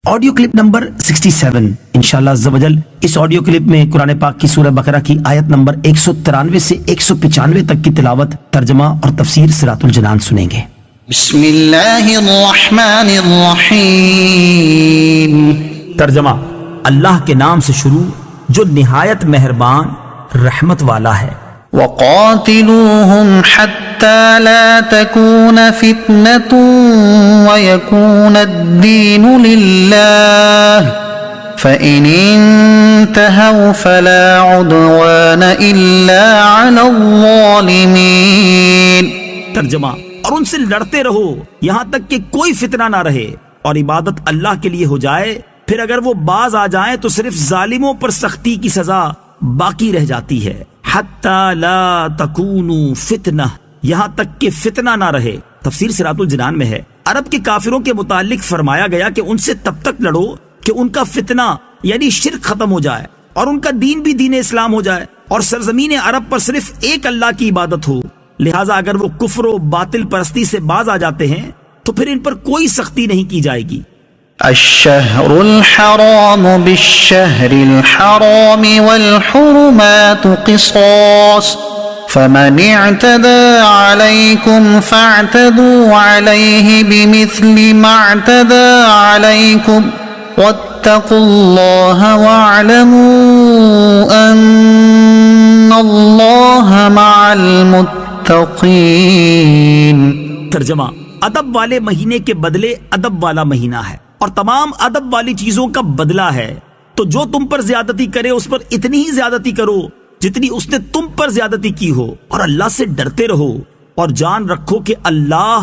Audio clip number 67 انشاءاللہ عز و جل اس آڈیو کلپ میں قرآن پاک کی سورہ بقرہ کی آیت نمبر 193 سے 195 تک کی تلاوت، ترجمہ اور تفسیر صراط الجنان سنیں گے۔ بسم اللہ الرحمن الرحیم۔ ترجمہ: اللہ کے نام سے شروع جو نہایت مہربان رحمت والا ہے۔ وقاتلوهم حتى لا تكون فتنة ويكون الدين لله فإن انتهوا فلا عدوان إلا على الظالمين۔ ترجمہ: اور ان سے لڑتے رہو یہاں تک کہ کوئی فتنہ نہ رہے اور عبادت اللہ کے لیے ہو جائے، پھر اگر وہ باز آ جائیں تو صرف ظالموں پر سختی کی سزا باقی رہ جاتی ہے۔ حتی لا تکونوا فتنہ، یہاں تک کہ فتنہ نہ رہے۔ تفسیر صراط الجنان میں ہے عرب کے کافروں کے متعلق فرمایا گیا کہ ان سے تب تک لڑو کہ ان کا فتنہ یعنی شرک ختم ہو جائے اور ان کا دین بھی دین اسلام ہو جائے اور سرزمین عرب پر صرف ایک اللہ کی عبادت ہو۔ لہٰذا اگر وہ کفر و باطل پرستی سے باز آ جاتے ہیں تو پھر ان پر کوئی سختی نہیں کی جائے گی۔ الشهر الحرام بالشهر الحرام والحرمات قصاص فمن اعتدى عليكم فاعتدوا عليه بمثل ما اعتدى عليكم واتقوا الله واعلموا أن الله مع المتقين۔ ترجمہ: ادب والے مہینے کے بدلے ادب والا مہینہ ہے اور تمام ادب والی چیزوں کا بدلہ ہے، تو جو تم پر زیادتی کرے اس پر اتنی ہی زیادتی کرو جتنی اس نے تم پر زیادتی کی ہو، اور اللہ سے ڈرتے رہو اور جان رکھو کہ اللہ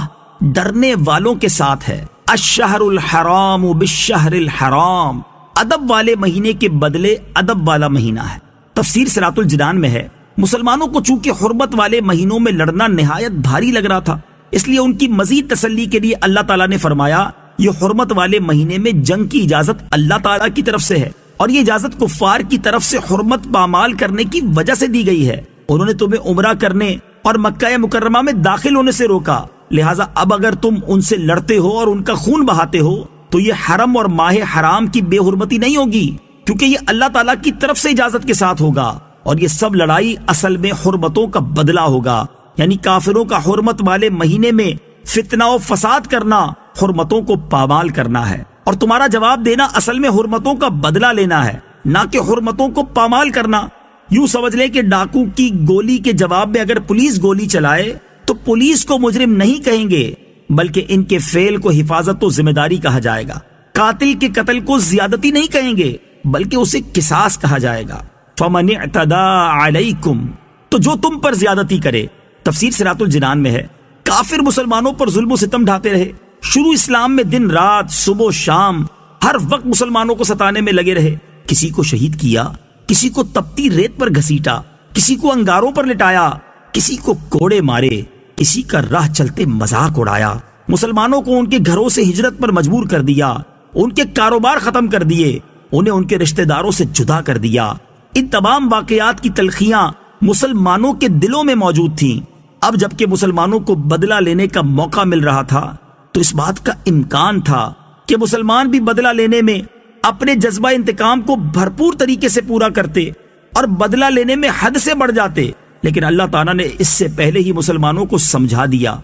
ڈرنے والوں کے ساتھ ہے۔ الشہر الحرام بالشہر الحرام، ادب والے مہینے کے بدلے ادب والا مہینہ ہے۔ تفسیر صراط الجنان میں ہے مسلمانوں کو چونکہ حرمت والے مہینوں میں لڑنا نہایت بھاری لگ رہا تھا، اس لیے ان کی مزید تسلی کے لیے اللہ تعالیٰ نے فرمایا یہ حرمت والے مہینے میں جنگ کی اجازت اللہ تعالیٰ کی طرف سے ہے، اور یہ اجازت کفار کی طرف سے حرمت پامال کرنے کی وجہ سے دی گئی ہے۔ انہوں نے تمہیں عمرہ کرنے اور مکہ مکرمہ میں داخل ہونے سے روکا، لہٰذا اب اگر تم ان سے لڑتے ہو اور ان کا خون بہاتے ہو تو یہ حرم اور ماہ حرام کی بے حرمتی نہیں ہوگی، کیونکہ یہ اللہ تعالیٰ کی طرف سے اجازت کے ساتھ ہوگا، اور یہ سب لڑائی اصل میں حرمتوں کا بدلہ ہوگا، یعنی کافروں کا حرمت والے مہینے میں فتنہ و فساد کرنا حرمتوں کو پامال کرنا ہے، اور تمہارا جواب دینا اصل میں حرمتوں کا بدلہ لینا ہے، نہ کہ حرمتوں کو پامال کرنا۔ یوں سمجھ لیں کہ ڈاکو کی گولی کے جواب میں اگر پولیس گولی چلائے تو پولیس کو مجرم نہیں کہیں گے، بلکہ ان کے فعل کو حفاظت و ذمہ داری کہا جائے گا۔ قاتل کے قتل کو زیادتی نہیں کہیں گے بلکہ اسے قصاص کہا جائے گا۔ فمن اعتدى علیکم، تو جو تم پر زیادتی کرے۔ تفسیر صراط الجنان میں ہے کافر مسلمانوں پر ظلم و ستم ڈھاتے رہے، شروع اسلام میں دن رات صبح و شام ہر وقت مسلمانوں کو ستانے میں لگے رہے، کسی کو شہید کیا، کسی کو تپتی ریت پر گھسیٹا، کسی کو انگاروں پر لٹایا، کسی کو کوڑے مارے، کسی کا راہ چلتے مذاق اڑایا، مسلمانوں کو ان کے گھروں سے ہجرت پر مجبور کر دیا، ان کے کاروبار ختم کر دیے، انہیں ان کے رشتہ داروں سے جدا کر دیا۔ ان تمام واقعات کی تلخیاں مسلمانوں کے دلوں میں موجود تھیں۔ اب جبکہ مسلمانوں کو بدلہ لینے کا موقع مل رہا تھا تو اس بات کا امکان تھا کہ مسلمان بھی بدلہ لینے میں اپنے جذبہ انتقام کو بھرپور طریقے سے پورا کرتے اور بدلہ لینے میں حد سے بڑھ جاتے، لیکن اللہ تعالیٰ نے اس سے پہلے ہی مسلمانوں کو سمجھا دیا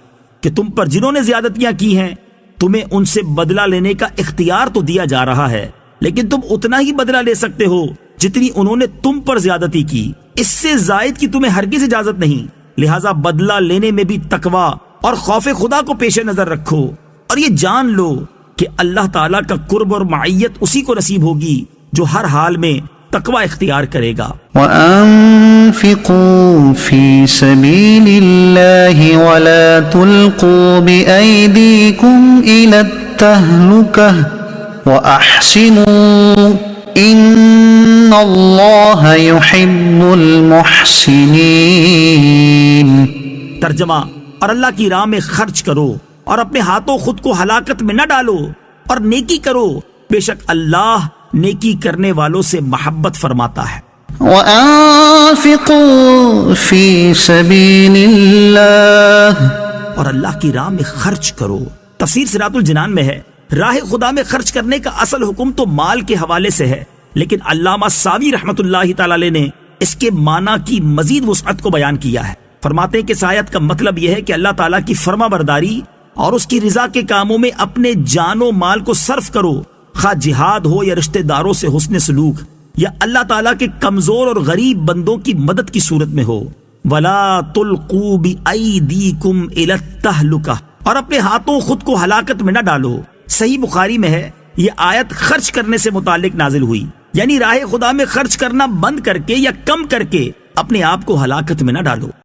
کہ تم پر جنہوں نے زیادتیاں کی ہیں تمہیں ان سے بدلہ لینے کا اختیار تو دیا جا رہا ہے، لیکن تم اتنا ہی بدلہ لے سکتے ہو جتنی انہوں نے تم پر زیادتی کی، اس سے زائد کی تمہیں ہرگز اجازت نہیں۔ لہٰذا بدلہ لینے میں بھی تقویٰ اور خوف خدا کو پیش نظر رکھو، اور یہ جان لو کہ اللہ تعالیٰ کا قرب اور معیت اسی کو نصیب ہوگی جو ہر حال میں تقویٰ اختیار کرے گا۔ وَأَنفِقُوا فِي سَبِيلِ اللَّهِ وَلَا تُلْقُوا بِأَيْدِيكُمْ إِلَى التَّهْلُكَةِ وَأَحْسِنُوا إِنَّ اللَّهَ يُحِبُّ الْمُحْسِنِينَ۔ ترجمہ: اور اللہ کی راہ میں خرچ کرو اور اپنے ہاتھوں خود کو ہلاکت میں نہ ڈالو اور نیکی کرو، بے شک اللہ نیکی کرنے والوں سے محبت فرماتا ہے۔ وَأَنفِقُوا فِي سَبِيلِ اللَّهِ، اور اللہ کی راہ میں خرچ کرو۔ تفسیر صراط الجنان میں ہے راہ خدا میں خرچ کرنے کا اصل حکم تو مال کے حوالے سے ہے، لیکن علامہ ساوی رحمت اللہ تعالی علیہ نے اس کے معنی کی مزید وسعت کو بیان کیا ہے۔ فرماتے ہیں کہ اس آیت کا مطلب یہ ہے کہ اللہ تعالیٰ کی فرما برداری اور اس کی رضا کے کاموں میں اپنے جان و مال کو صرف کرو، خواہ جہاد ہو یا رشتہ داروں سے حسن سلوک، یا اللہ تعالیٰ کے کمزور اور غریب بندوں کی مدد کی صورت میں ہو۔ وَلَا تُلْقُوا بِأَيْدِيكُمْ إِلَى التَّهْلُكَةِ، اور اپنے ہاتھوں خود کو ہلاکت میں نہ ڈالو۔ صحیح بخاری میں ہے یہ آیت خرچ کرنے سے متعلق نازل ہوئی، یعنی راہ خدا میں خرچ کرنا بند کر کے یا کم کر کے اپنے آپ کو ہلاکت میں نہ ڈالو۔